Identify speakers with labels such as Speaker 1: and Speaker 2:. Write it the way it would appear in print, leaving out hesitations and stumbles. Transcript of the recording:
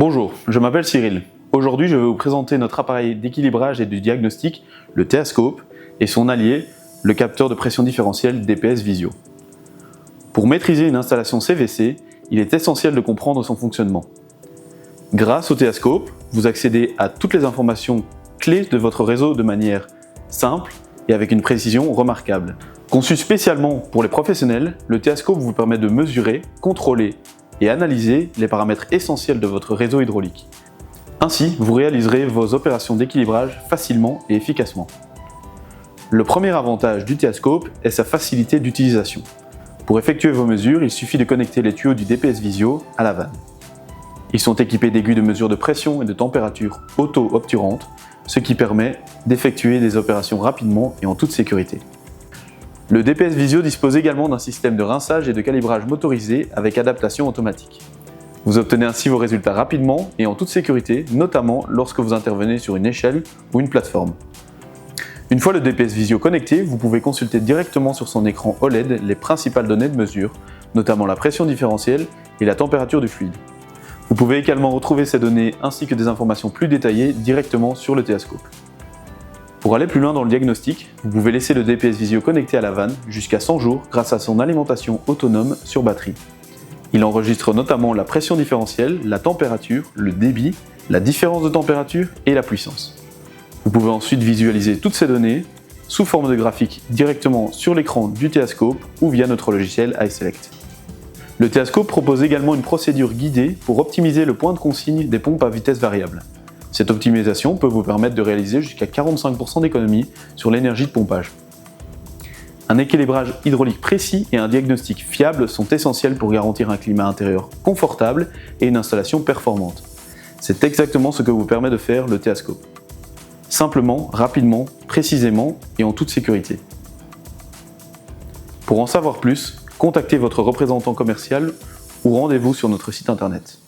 Speaker 1: Bonjour, je m'appelle Cyril. Aujourd'hui, je vais vous présenter notre appareil d'équilibrage et de diagnostic, le Teascope, et son allié, le capteur de pression différentielle DPS Visio. Pour maîtriser une installation CVC, il est essentiel de comprendre son fonctionnement. Grâce au Teascope, vous accédez à toutes les informations clés de votre réseau de manière simple et avec une précision remarquable. Conçu spécialement pour les professionnels, le Teascope vous permet de mesurer, contrôler et analyser les paramètres essentiels de votre réseau hydraulique. Ainsi, vous réaliserez vos opérations d'équilibrage facilement et efficacement. Le premier avantage du Teascope est sa facilité d'utilisation. Pour effectuer vos mesures, il suffit de connecter les tuyaux du DPS Visio à la vanne. Ils sont équipés d'aiguilles de mesure de pression et de température auto-obturantes, ce qui permet d'effectuer des opérations rapidement et en toute sécurité. Le DPS Visio dispose également d'un système de rinçage et de calibrage motorisé avec adaptation automatique. Vous obtenez ainsi vos résultats rapidement et en toute sécurité, notamment lorsque vous intervenez sur une échelle ou une plateforme. Une fois le DPS Visio connecté, vous pouvez consulter directement sur son écran OLED les principales données de mesure, notamment la pression différentielle et la température du fluide. Vous pouvez également retrouver ces données ainsi que des informations plus détaillées directement sur le Teascope. Pour aller plus loin dans le diagnostic, vous pouvez laisser le DPS Visio connecté à la vanne jusqu'à 100 jours grâce à son alimentation autonome sur batterie. Il enregistre notamment la pression différentielle, la température, le débit, la différence de température et la puissance. Vous pouvez ensuite visualiser toutes ces données sous forme de graphique directement sur l'écran du Teascope ou via notre logiciel iSelect. Le Teascope propose également une procédure guidée pour optimiser le point de consigne des pompes à vitesse variable. Cette optimisation peut vous permettre de réaliser jusqu'à 45% d'économie sur l'énergie de pompage. Un équilibrage hydraulique précis et un diagnostic fiable sont essentiels pour garantir un climat intérieur confortable et une installation performante. C'est exactement ce que vous permet de faire le Teascope. Simplement, rapidement, précisément et en toute sécurité. Pour en savoir plus, contactez votre représentant commercial ou rendez-vous sur notre site internet.